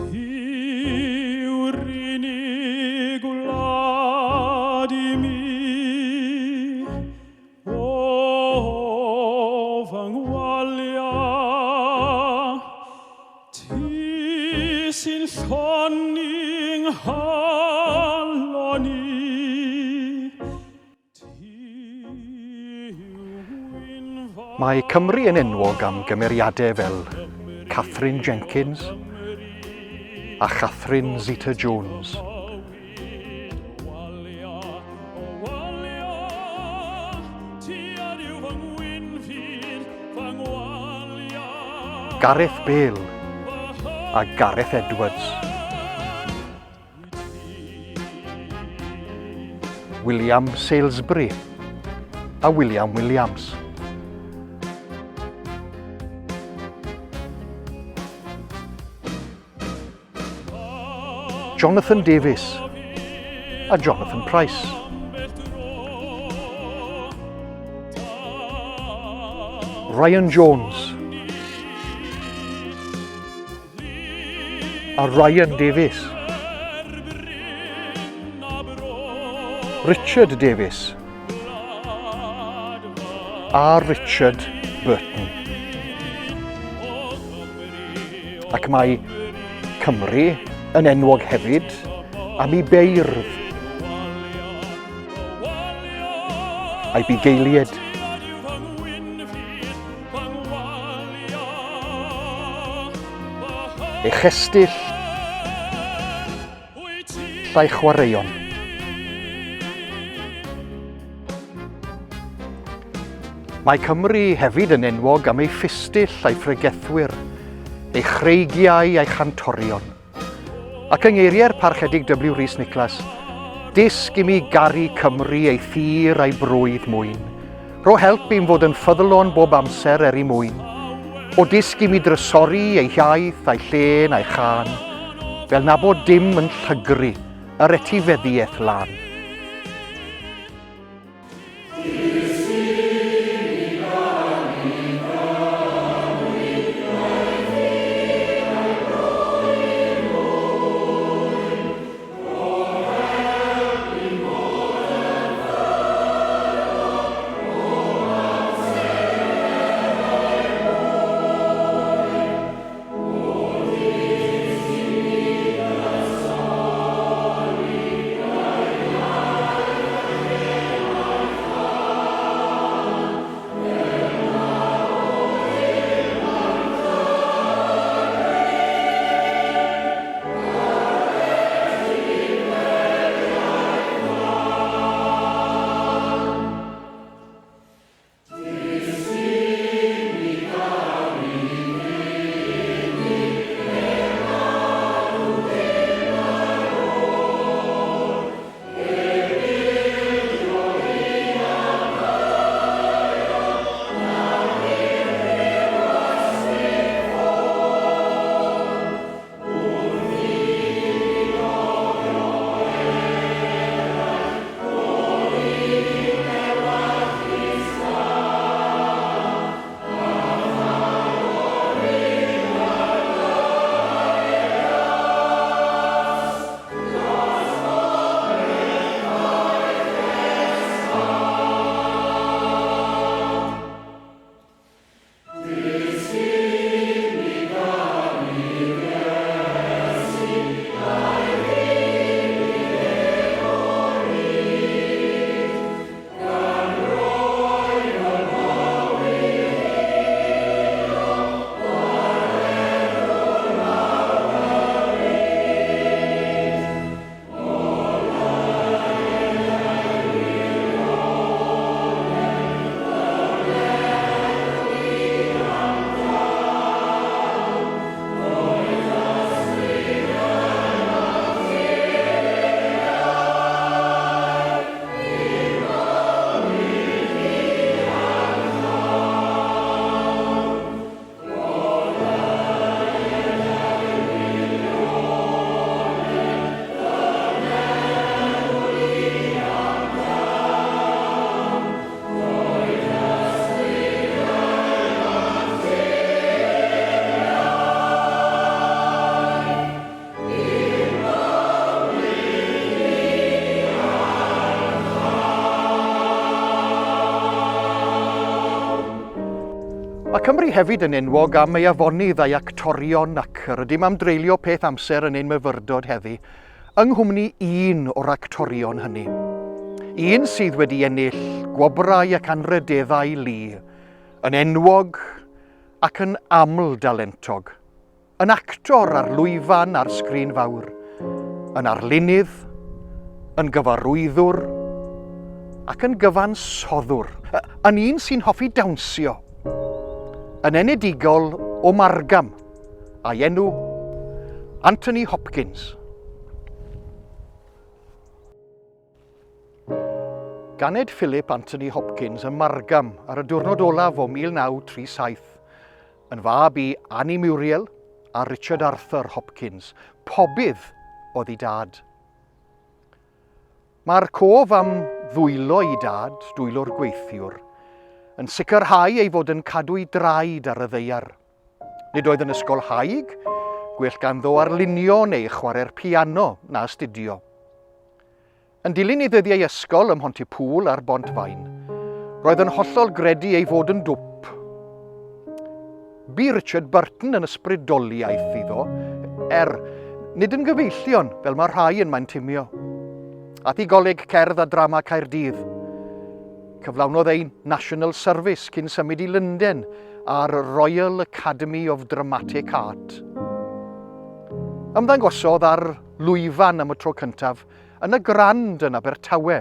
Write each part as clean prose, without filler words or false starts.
yw'r unig wlad I mi o fy ngwaliau. Ti sy'n lloni'n halon I. Mae Cymru yn enwog am gymeriadau fel Catherine Jenkins a Catherine Zeta-Jones. Gareth Bale a Gareth Edwards. William Salisbury a William Williams. Jonathan Davies a Jonathan Price. Ryan Jones a Ryan Davies. Richard Davies a Richard Burton. Ac mae Cymru yn enwog hefyd am ei beirdd a'i bugeiliad. Ei chestyll a'i chwaraeon. Mae Cymru hefyd yn enwog am ei ffistyll a'i phregethwyr, ei chreigiau a'i chantorion. Ac yng ngeiriau'r parchedig W. Rhys Nicholas, disg I mi garu Cymru ei thir a'i brwydd mwyn. Ro help i'n fod yn ffyddlon bob amser I mwyn. O disg I mi drysori ei hiaith, a'i llen, a'i chan, fel na bod dim yn llygru yr etifeddiaeth lan. Cymru hefyd yn enwog am ei afonydd a'i actorion ac yr ydym am dreulio peth amser yn ein Myfyrdod heddi, yng nghwmni un o'r actorion hynny. Un sydd wedi ennill gwobrau ac anrydeddau lu, yn enwog ac yn aml dalentog, yn actor ar lwyfan ar sgrin fawr, yn arlunydd, yn gyfarwyddwr ac yn gyfansoddwr, yn un sy'n hoffi dawnsio, yn enedigol o Margam a'i enw Anthony Hopkins. Ganed Philip Anthony Hopkins yn Margam ar y diwrnod olaf o 1937, yn fab i Annie Muriel a Richard Arthur Hopkins, pobydd oedd ei dad. Mae'r cof am ddwylo ei dad, dwylo'r gweithiwr, yn sicrhau ei fod yn cadw ei draed ar y ddeiar. Nid oedd yn ysgol haig, gwell ganddo arlunio neu chwarae'r piano na astudio. Yn dilyn ei ddyddiau ysgol ym Mhontypŵl ar Bontfaen, roedd yn hollol gredu ei fod yn dwp. Bu Richard Burton yn ysbrydoliaeth iddo, nid yn gyfeillion fel mae rhai yn maintumio. Ath i goleg cerdd a drama Caerdydd. Cyflawnodd ei National Service cyn symud i Lundain a'r Royal Academy of Dramatic Art. Ymddangosodd ar lwyfan am y tro cyntaf yn y Grand yn Abertawe,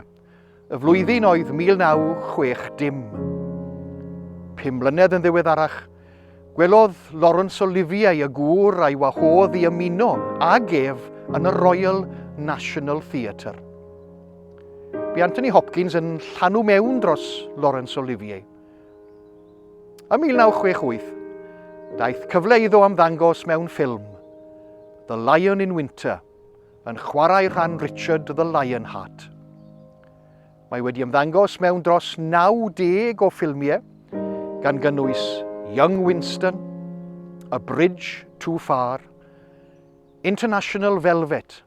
y flwyddyn oedd 1960. 5 mlynedd yn ddiweddarach, gwelodd Laurence Olivier y gŵr a'i wahodd i ymuno ag ef yn y Royal National Theatre. Bu Anthony Hopkins yn llanw mewn dros Laurence Olivier. Ym 1968, daeth cyfle iddo ymddangos mewn ffilm, The Lion in Winter, yn chwarae rhan Richard the Lionheart. Mae wedi ymddangos mewn dros 90 o ffilmiau, gan gynnwys Young Winston, A Bridge Too Far, International Velvet,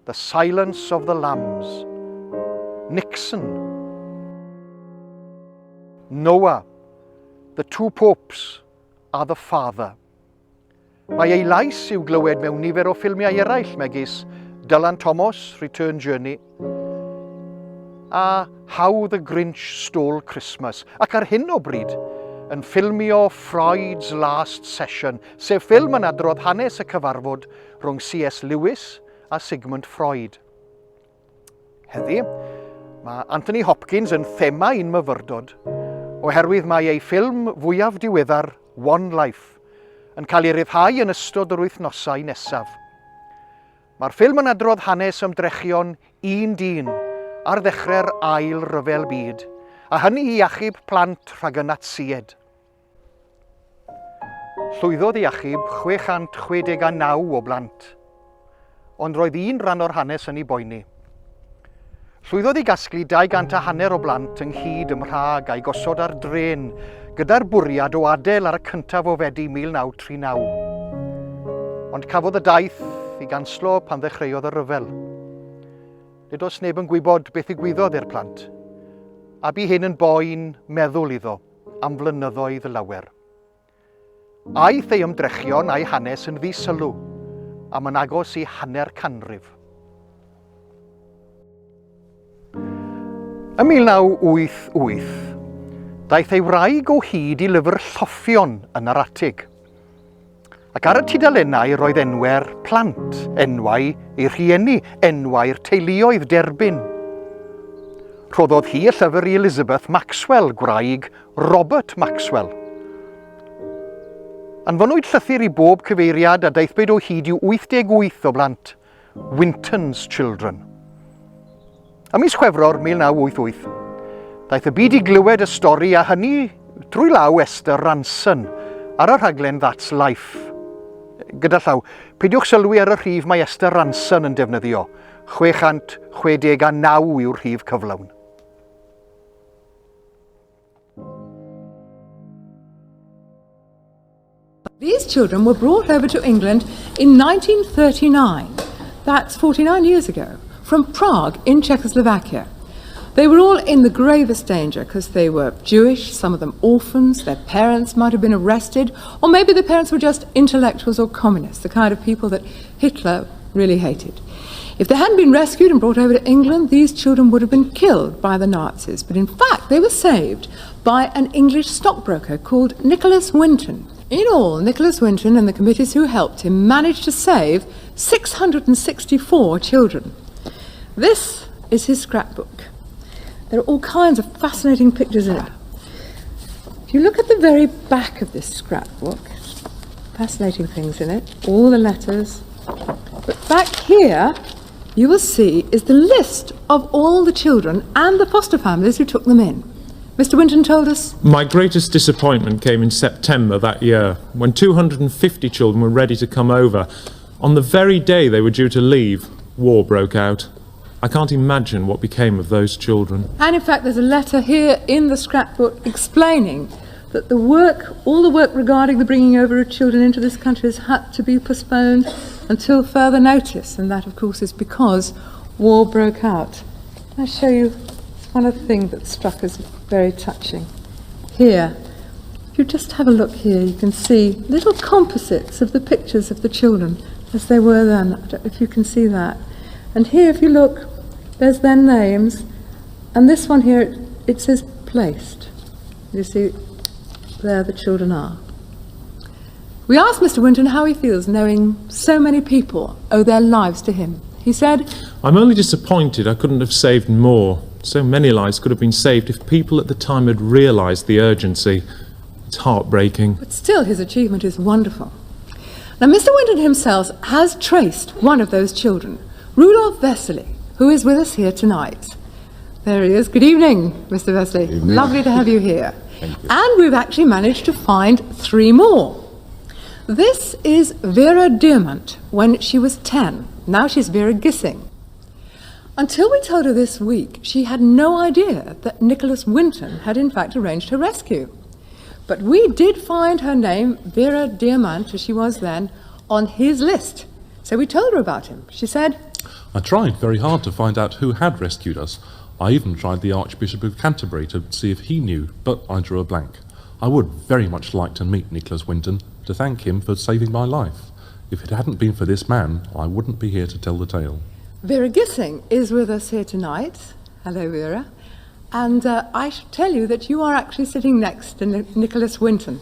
The Silence of the Lambs, Nixon, Noah, The Two Popes a The Father. Mae ei lais i'w glywed mewn nifer o ffilmiau eraill megis Dylan Thomas, Return Journey, a How the Grinch Stole Christmas, ac ar hyn o bryd yn ffilmio Freud's Last Session, sef ffilm yn adrodd hanes y cyfarfod rhwng C.S. Lewis a Sigmund Freud. Heddi, mae Anthony Hopkins yn thema un Myfyrdod, oherwydd mae ei ffilm fwyaf diweddar, One Life, yn cael ei ryddhau yn ystod yr wythnosau nesaf. Mae'r ffilm yn adrodd hanes ymdrechion un dyn ar ddechrau'r ail ryfel byd, a hynny i achub plant rhag y Natsied. Llwyddodd i achub 669 o blant, ond roedd un rhan o'r hanes yn ei boeni. Llwyddodd i gasglu 250 o blant ynghyd ym Mhrag a'i gosod ar dren gyda'r bwriad o adael ar y cyntaf o Fedi 1939. Ond cafodd y daith i ganslo pan ddechreuodd y ryfel. Nid oes neb yn gwybod beth ddigwyddodd i'r plant, a bu hyn yn boen meddwl iddo am flynyddoedd lawer. Aeth ei ymdrechion a'i hanes yn ddisylw, am yn agos i hanner canrif. Ym 1988, daeth ei wraig o hyd i lyfr lloffion yn yr atig. Ac ar y tudalennau roedd enwau'r plant, enwau eu rhieni, enwau'r teuluoedd derbyn. Rhoddodd hi y llyfr i Elizabeth Maxwell, gwraig Robert Maxwell. Anfonwyd llythyr i bob cyfeiriad a daethbyd o hyd i'w 88 o blant, WINTON's Children. Ym mis Chwefror 1988, daeth y byd i glywed y stori a hynny drwy law Esther Ranson ar y rhaglen That's Life. Gyda llaw, peidiwch sylwi ar y rhif mae Esther Ranson yn defnyddio, 669 yw'r rhif cyflawn. These children were brought over to England in 1939, that's 49 years ago, from Prague in Czechoslovakia. They were all in the gravest danger because they were Jewish, some of them orphans, their parents might have been arrested, or maybe the parents were just intellectuals or communists, the kind of people that Hitler really hated. If they hadn't been rescued and brought over to England, these children would have been killed by the Nazis. But in fact, they were saved by an English stockbroker called Nicholas Winton. In all, Nicholas Winton and the committees who helped him managed to save 664 children. This is his scrapbook. There are all kinds of fascinating pictures in it. If you look at the very back of this scrapbook, fascinating things in it, all the letters. But back here, you will see, is the list of all the children and the foster families who took them in. Mr. Winton told us, My greatest disappointment came in September that year, when 250 children were ready to come over. On the very day they were due to leave, war broke out. I can't imagine what became of those children. and in fact there's a letter here in the scrapbook explaining that all the work regarding the bringing over of children into this country has had to be postponed until further notice, and that of course is because war broke out. I'll show you one of the things that struck us very touching. Here, if you just have a look here, you can see little composites of the pictures of the children as they were then. I don't know if you can see that. And here, if you look, there's their names, and this one here, it says placed. You see, there the children are. We asked Mr. Winton how he feels knowing so many people owe their lives to him. He said, I'm only disappointed I couldn't have saved more. So many lives could have been saved if people at the time had realised the urgency. It's heartbreaking. but still his achievement is wonderful. Now, Mr. Winton himself has traced one of those children, Rudolf Vesely, who is with us here tonight. There he is. Good evening, Mr. Vesely. Evening. Lovely to have you here. Thank you. And we've actually managed to find 3 more. This is Vera Diamant when she was 10. Now she's Vera Gissing. Until we told her this week, she had no idea that Nicholas Winton had in fact arranged her rescue. But we did find her name, Vera Diamant, as she was then, on his list. So we told her about him. She said, I tried very hard to find out who had rescued us. I even tried the Archbishop of Canterbury to see if he knew, but I drew a blank. I would very much like to meet Nicholas Winton, to thank him for saving my life. If it hadn't been for this man, I wouldn't be here to tell the tale. Vera Gissing is with us here tonight. Hello, Vera. And I should tell you that you are actually sitting next to Nicholas Winton.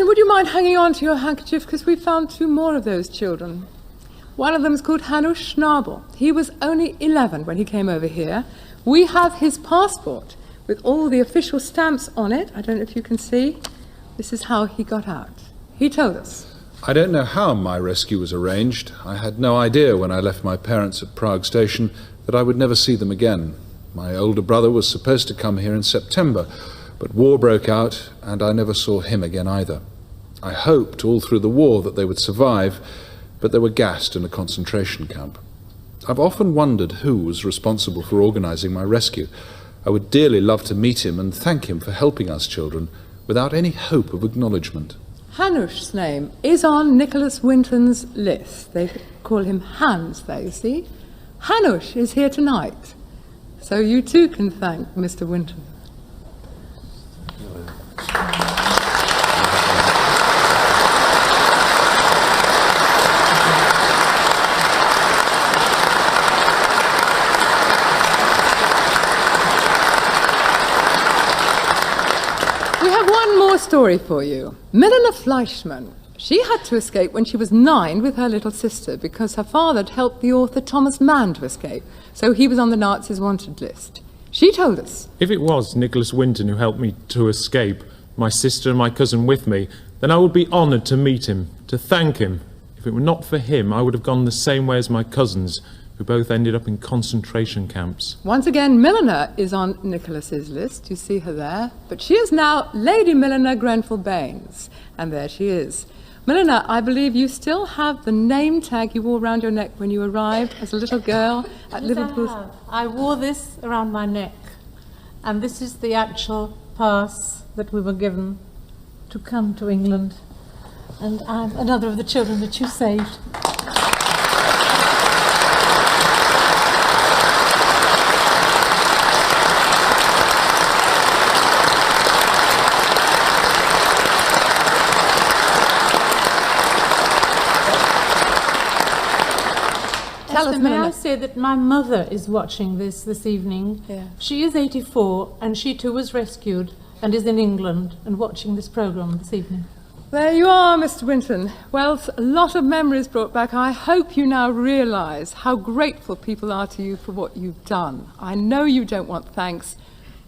Would you mind hanging on to your handkerchief, because we found 2 more of those children. One of them is called Hanush Schnabel. He was only 11 when he came over here. We have his passport with all the official stamps on it. I don't know if you can see. This is how he got out. He told us. I don't know how my rescue was arranged. I had no idea when I left my parents at Prague Station that I would never see them again. My older brother was supposed to come here in September, but war broke out and I never saw him again either. I hoped all through the war that they would survive, but they were gassed in a concentration camp. I've often wondered who was responsible for organising my rescue. I would dearly love to meet him and thank him for helping us children without any hope of acknowledgement. Hanush's name is on Nicholas Winton's list. They call him Hans there, you see. Hanush is here tonight, so you too can thank Mr. Winton. Story for you. Milena Fleischmann. She had to escape when she was 9 with her little sister because her father had helped the author Thomas Mann to escape, so he was on the Nazis' wanted list. She told us, If it was Nicholas Winton who helped me to escape, my sister and my cousin with me, then I would be honoured to meet him, to thank him. If it were not for him, I would have gone the same way as my cousins, who both ended up in concentration camps. Once again, Milliner is on Nicholas's list. You see her there. But she is now Lady Milliner Grenfell Baines. And there she is. Milliner, I believe you still have the name tag you wore around your neck when you arrived as a little girl at Liverpool. I wore this around my neck. And this is the actual pass that we were given to come to England. And I'm another of the children that you saved. May I say that my mother is watching this evening. Yeah. She is 84 and she too was rescued and is in England and watching this programme this evening. There you are, Mr. Winton. Well, a lot of memories brought back. I hope you now realise how grateful people are to you for what you've done. I know you don't want thanks,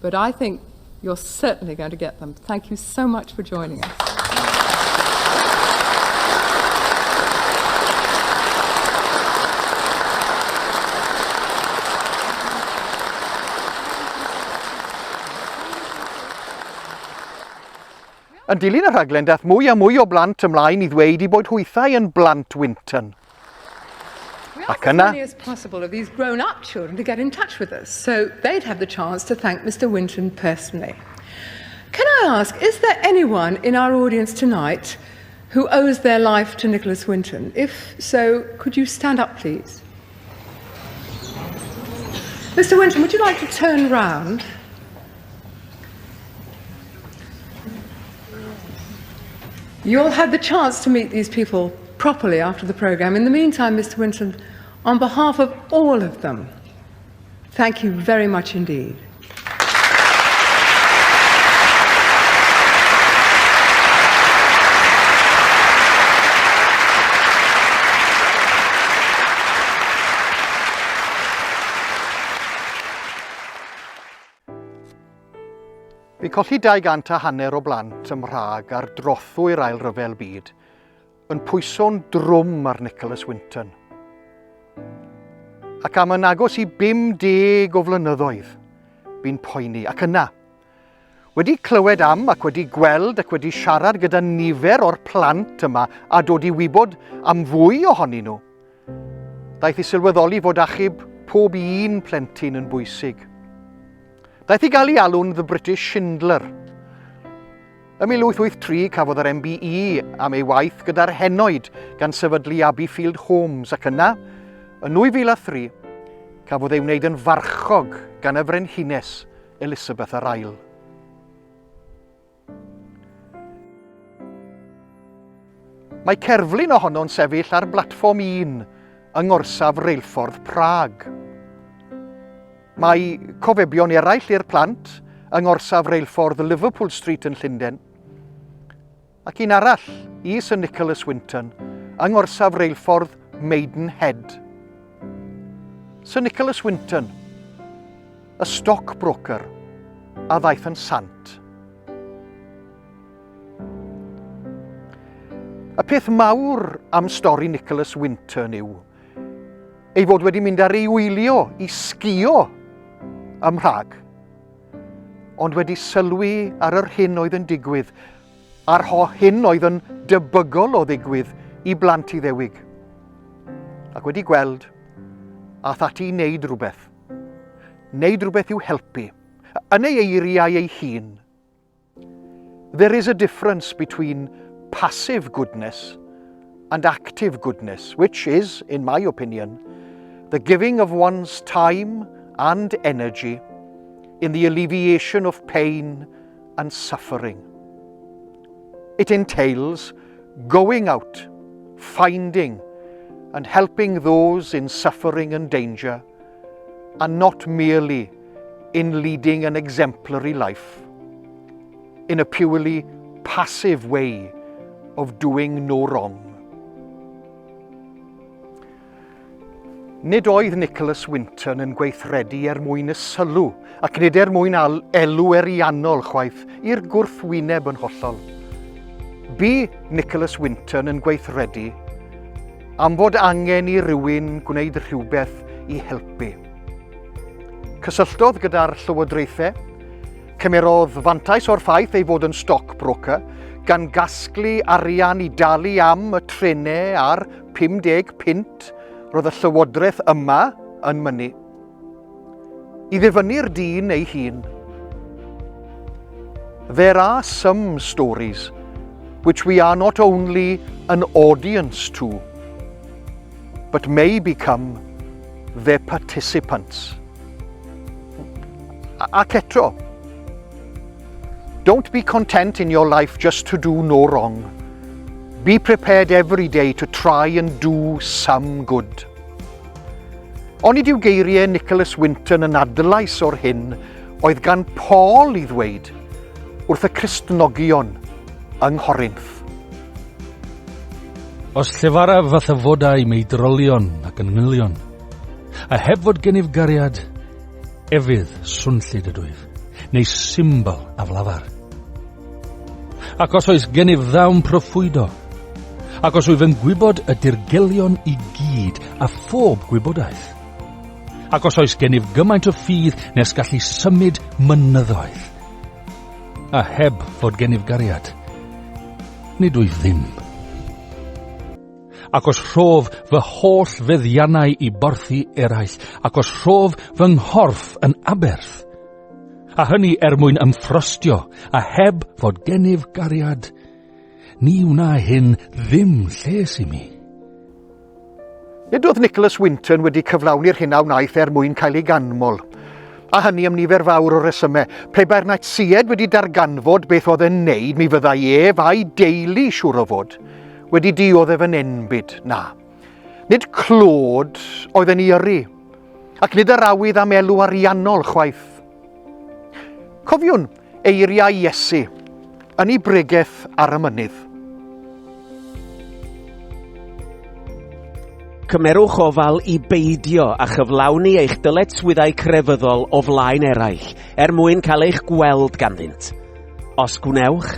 but I think you're certainly going to get them. Thank you so much for joining us. Yn dilyn y rhaglen, daeth mwy a mwy o blant ymlaen I ddweud I bod hwythau yn blant Winton. We asked as many as possible of these grown-up children to get in touch with us, so they'd have the chance to thank Mr. Winton personally. Can I ask, is there anyone in our audience tonight who owes their life to Nicholas Winton? If so, could you stand up, please? Mr. Winton, would you like to turn round? You'll have the chance to meet these people properly after the programme. In the meantime, Mr. Winton, on behalf of all of them, thank you very much indeed. Bu colli 250 o blant ym Mhrag ar drothwy'r Ail Ryfel Byd yn pwyso'n drwm ar Nicholas Winton. Ac am yn agos I 50 o flynyddoedd, bu'n poeni ac yna. Wedi clywed am ac wedi gweld ac wedi siarad gyda nifer o'r plant yma a dod I wybod am fwy ohonyn nhw. Daeth I sylweddoli fod achub pob un plentyn yn bwysig. Daeth I gael ei alw'n The British Schindler. Ym 1883 cafodd yr MBE am ei waith gyda'r henoed gan sefydlu Abbeyfield Homes ac yna, yn 2003, cafodd ei wneud yn farchog gan y frenhines Elizabeth yr Ail. Mae cerflun ohono'n sefyll ar blatfform 1 yng ngorsaf reilffordd Prag. Mae cofebion eraill i'r plant yng ngorsaf reilffordd Liverpool Street yn Llundain, ac un arall I Sir Nicholas Winton yng ngorsaf reilffordd Maidenhead. Sir Nicholas Winton, y stockbroker, a ddaeth yn sant. Y peth mawr am stori Nicholas Winton yw ei fod wedi mynd ar ei wylio I sgïo ym Mhrag, ond wedi sylwi ar yr hyn oedd yn digwydd, a'r hyn oedd yn debygol o ddigwydd I blant I ddewig. Ac wedi gweld, a thati I wneud rhywbeth. Wneud rhywbeth i'w helpu, yn ei eiriau ei hun. There is a difference between passive goodness and active goodness, which is, in my opinion, the giving of one's time and energy in the alleviation of pain and suffering. It entails going out, finding and helping those in suffering and danger, and not merely in leading an exemplary life, in a purely passive way of doing no wrong. Nid oedd Nicholas Winton yn gweithredu mwyn y sylw ac nid mwyn elw eriannol chwaith i'r gwrthwyneb yn hollol. Bu Nicholas Winton yn gweithredu am fod angen I rywun gwneud rhywbeth i helpu. Cysylltodd gyda'r llywodraethau, cymerodd fantais o'r ffaith ei fod yn stockbroker, gan gasglu arian i dalu am y trenau a'r 50 pint roedd y llywodraeth yma yn mynnu. I ddifynnu'r dyn ei hun. There are some stories which we are not only an audience to, but may become their participants. Ac eto, don't be content in your life just to do no wrong. Be prepared every day to try and do some good. Onid yw geiriau Nicholas Winton yn adlais o'r hyn oedd gan Paul i ddweud wrth y Cristnogion yng Nghorynth. Os llefara fath y fodau mei drolion ac yn milion, a heb fod gennyf gariad, efydd swnllid ydwyf, neu symbol a flafar. Ac os oes gennyf ddawn proffwydo, ac os wyf yn gwybod y dirgelion i gyd a phob gwybodaeth, ac os oes gennyf gymaint o ffydd nes gallu symud mynyddoedd, a heb fod gennyf gariad, nid wyf ddim. Ac os rhof fy holl feddiannau i borthi eraill, ac os rhof fy nghorff yn aberth, a hynny mwyn ymffrostio, a heb fod gennyf gariad, ni wna hyn ddim lles i mi. Nid oedd Nicholas Winton wedi cyflawni'r hyn a wnaeth mwyn cael ei ganmol, a hynny am nifer fawr o resymau. Pe ba'r naeth Sied wedi darganfod beth oedd e'n neud, mi fyddai a'i deulu siŵr o fod wedi dioddef yn enbyd, na. Nid clod oedd yn ei yrru, ac nid yr awydd am elw ariannol chwaith. Cofiwn eiriau Iesu yn ei bregaeth ar y mynydd. Cymerwch ofal i beidio a chyflawni eich dyletswyddau crefyddol o flaen eraill, mwyn cael eich gweld ganddynt. Os gwnewch,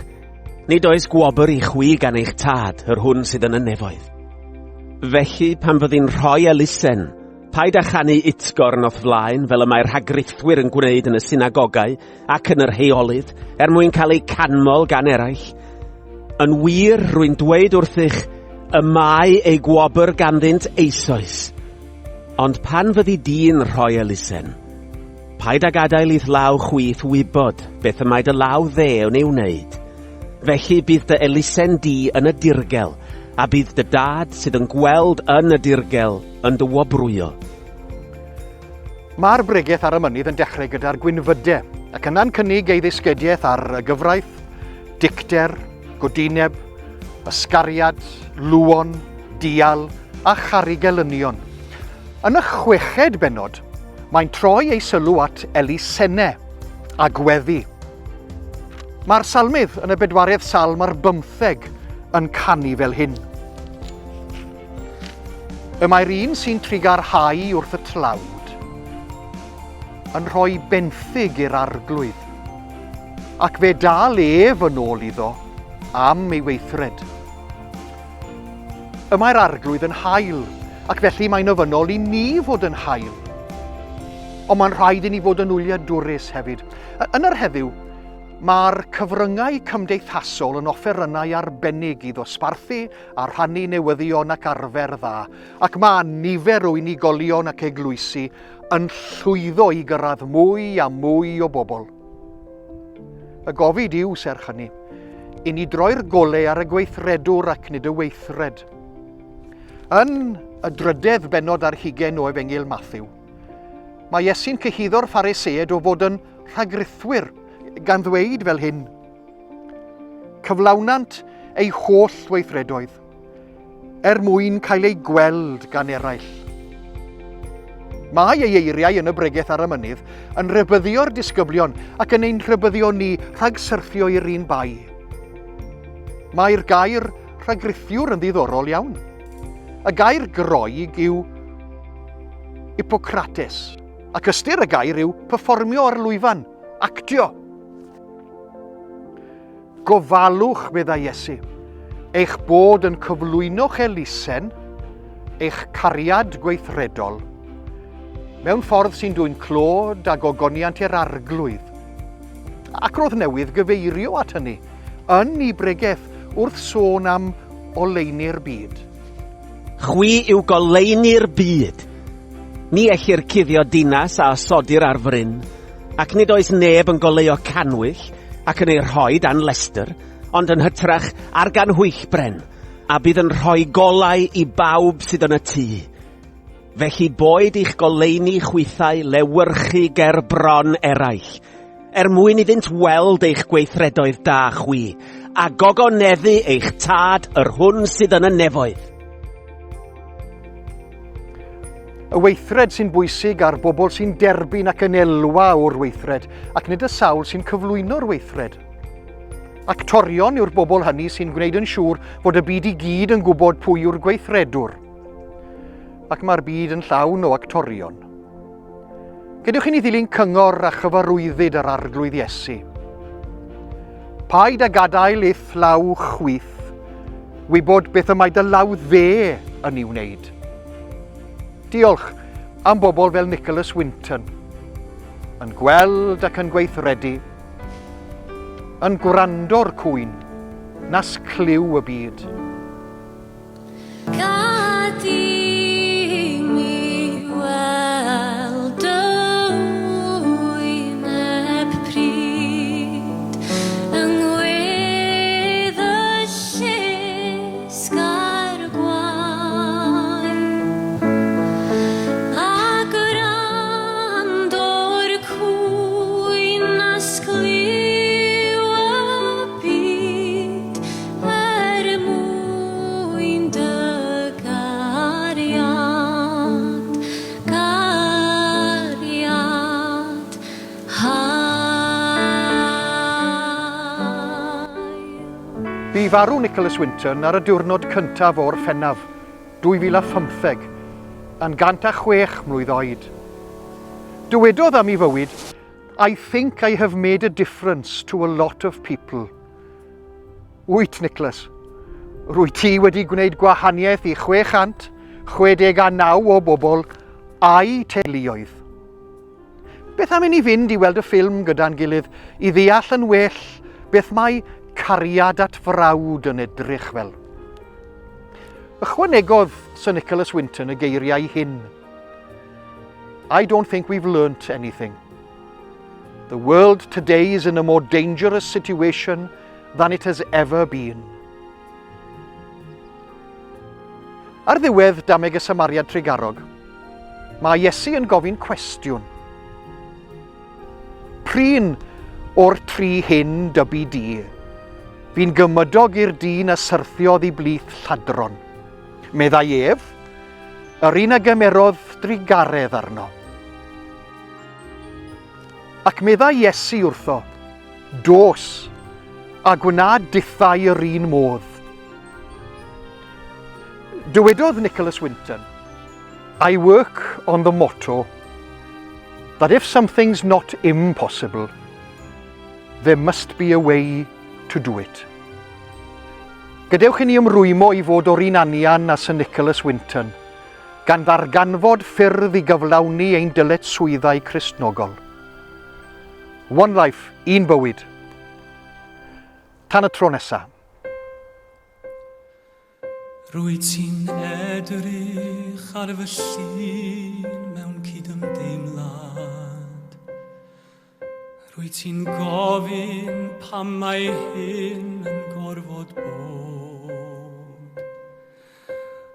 nid oes gwobr i chwi gan eich tad, yr hwn sydd yn y nefoedd. Felly, pan fyddi'n rhoi elusen, paid â chanu utgorn o'r flaen fel y mae'r rhagrithwyr yn gwneud yn y synagogau ac yn yr heolydd, mwyn cael ei canmol gan eraill. Yn wir, rwy'n dweud wrthych, y mae ei gwobr ganddynt eisoes. Ond pan fyddi di'n rhoi elusen, paid â gadael i'r law chwith wybod beth y mae dy law ddew neu wneud. Felly bydd dy elusen di yn y dirgel, a bydd dy dad sydd yn gweld yn y dirgel yn dy wobrwyo. Mae'r bregaeth ar y mynydd yn dechrau gyda'r gwynfydau, ac yna'n cynnig ei ddisgediaeth ar y gyfraith, dicter, godineb, ysgariad, lwon, dial a charigelynion. Yn y 6ed bennod, mae'n troi ei sylw at elusennau a gweddi. Mae'r salmydd yn y bedwaredd salm ar 15 yn canu fel hyn. Y mae'r un sy'n trigarhau wrth y tlawd yn rhoi benthyg i'r arglwydd, ac fe dal ef yn ôl iddo am ei weithred. Y mae'r arglwydd yn hael, ac felly mae'n ofynnol i ni fod yn hael. Ond mae'n rhaid i ni fod yn wyliadwrus hefyd. Yn yr heddiw, mae'r cyfryngau cymdeithasol yn offerynnau arbennig i ddosbarthu a rhannu newyddion ac arfer dda, ac mae nifer o unigolion ac eglwysi yn llwyddo i gyrraedd mwy a mwy o bobl. Y gofid yw, serch hynny, i ni droi'r golau ar y gweithredwr ac nid y weithred. Yn y 3edd bennod ar 20 o Efengyl Matthew, mae Iesu'n cyhuddo'r Pharisëed o fod yn rhagrithwyr, gan ddweud fel hyn. Cyflawnant ei holl weithredoedd, mwyn cael ei gweld gan eraill. Mae ei eiriau yn y bregaeth ar y mynydd yn rybyddio'r disgyblion ac yn ein rhybyddio ni rhag syrthio i'r un bai. Mae'r gair rhagrithiwr yn ddiddorol iawn. Y gair groeg yw Hippocrates, ac ystyr y gair yw perfformio ar lwyfan, actio. Gofalwch, medda Iesu, eich bod yn cyflwyno'ch elusen, eich cariad gweithredol, mewn ffordd sy'n dwy'n clod a gogoniant i'r arglwydd. Ac roedd newydd gyfeirio at hynny yn ei bregaeth wrth sôn am oleini'r byd. Chwi yw goleini'r byd. Ni ellir cuddio dinas a osodi'r ar fryn, ac nid oes neb yn goleuo canwyll ac yn ei rhoi dan lester, ond yn hytrach ar gan hwychbren, a bydd yn rhoi golau i bawb sydd yn y tŷ. Felly boed i'ch goleini chwithau lewyrchu ger bron eraill, mwyn iddynt weld eich gweithredoedd da chwi, a gogoneddu eich tad yr hwn sydd yn y nefoedd. Y weithred sy'n bwysig ar bobl sy'n derbyn ac yn elwa o'r weithred, ac nid y sawl sy'n cyflwyno'r weithred. Actorion yw'r bobl hynny sy'n gwneud yn siŵr fod y byd i gyd yn gwybod pwy yw'r gweithredwr. Ac mae'r byd yn llawn o actorion. Gadewch i ni ddilyn cyngor a chyfarwyddyd yr arglwydd Iesu. Paid a gadael eith law chwith, wybod beth y mae dy law dde yn ei wneud. Diolch am bobl fel WINTON, yn gweld ac yn gweithredu, yn gwrando'r cwyn, nas cliw y byd. Bu farw WINTON ar y diwrnod cyntaf o'r Ffennaf, 2015, yn 106 mlwydd oed. Dywedodd am ei fywyd, I think I have made a difference to a lot of people. Wyt, Nicholas, rwy ti wedi gwneud gwahaniaeth i 669 o bobl a'i teuluoedd. Beth am i ni fynd i weld y ffilm gyda'n gilydd i ddeall yn well beth mae cariad at frawd yn edrych fel. Ychwanegodd Sir WINTON y geiriau hyn. I don't think we've learnt anything. The world today is in a more dangerous situation than it has ever been. Ar ddiwedd dameg y Samariad Tregarog, mae Iesu yn gofyn cwestiwn. Prin o'r tri hyn dybu di, fi'n gymydog i'r dyn a syrthiodd i blith lladron. Meddai ef, yr un a gymerodd drigaredd arno. Ac meddai Iesu wrtho, dos, a gwna dithau yr un modd. Dywedodd WINTON, I work on the motto that if something's not impossible, there must be a way to do it. Gadewch i ni ymrwymo i fod o'r un anian a Sir WINTON, gan ddarganfod ffyrdd i gyflawni ein dyletswyddau Cristnogol. One life, un bywyd. Tan y tro nesa. Rwyt ti'n edrych ar fy llun mewn cydymdeimlad. Rwyt ti'n gofyn pam mae hyn yn gorfod bod.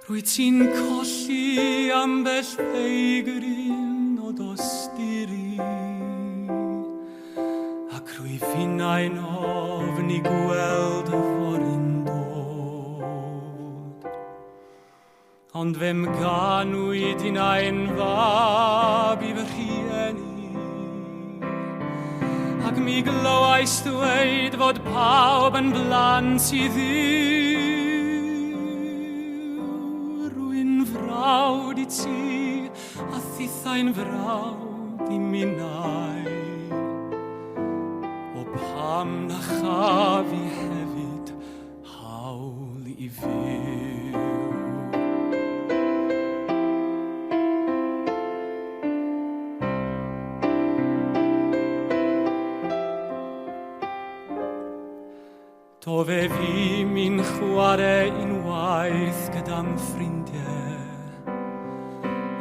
Rwyt ti'n colli ambell ddeigrin o dosturi, ac rwy finnau'n ofn i gweld y fory'n dod. Ond fem ganwyd un ein fab i fy rhieni, ac mi glywais dweud fod pawb yn blant i Dduw. Rwy'n frawd i ti, a thithau'n frawd i minnau. O pam na chaf i hefyd hawl i fyw. Do fe fi mi'n chwarae unwaith gyda'm ffrindiau,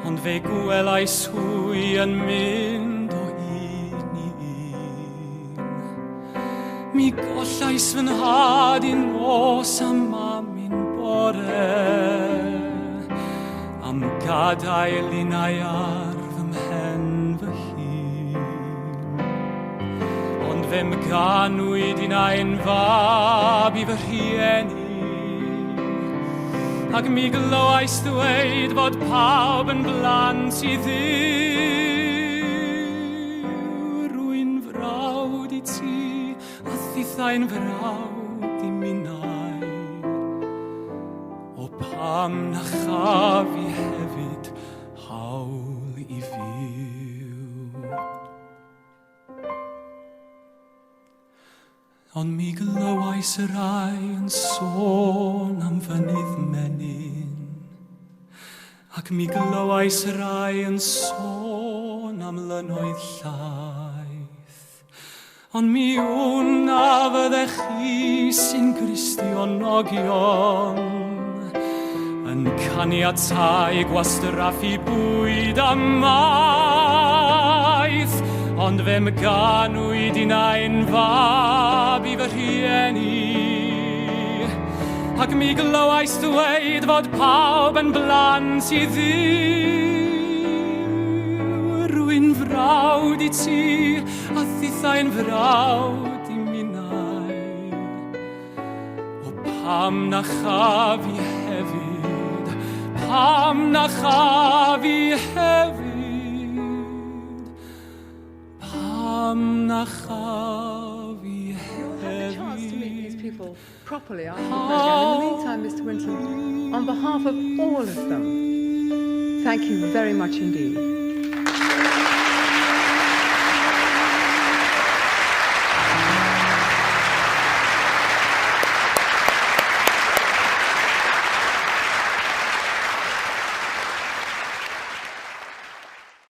ond fe gwelai swy yn mynd o un i un. Mi gollais fy nhad i'n nos a mam i'n bore, am gadael unau ar fy mhen fy hun. Ond fem ganwyd unau'n fab i fy rhieni, ac mi glywais ddweud fod pawb yn blant i ddiw. Rwy'n frawd i ti, a thithau'n frawd i minnau, o pam na chaf i hefyd hawl i fyw. Ond mi glywais y rai yn sôn am fynydd menyn, ac mi glywais y rai yn sôn am lynnoedd llaeth. Ond mi wna fyddech chi sy'n Gristionogion, yn caniatáu gwastraffu bwyd a maeth. Ond fem ganwyd unau'n fab i fy rhieni, ac mi glywais ddweud fod pawb yn blant i ddiw. Rwy'n frawd i ti, a thithau'n frawd i minnau, o pam na chaf i hefyd, pam na chaf i hefyd. I've had the chance to meet these people properly, I imagine. In the meantime, Mr. Winton, on behalf of all of them, thank you very much indeed.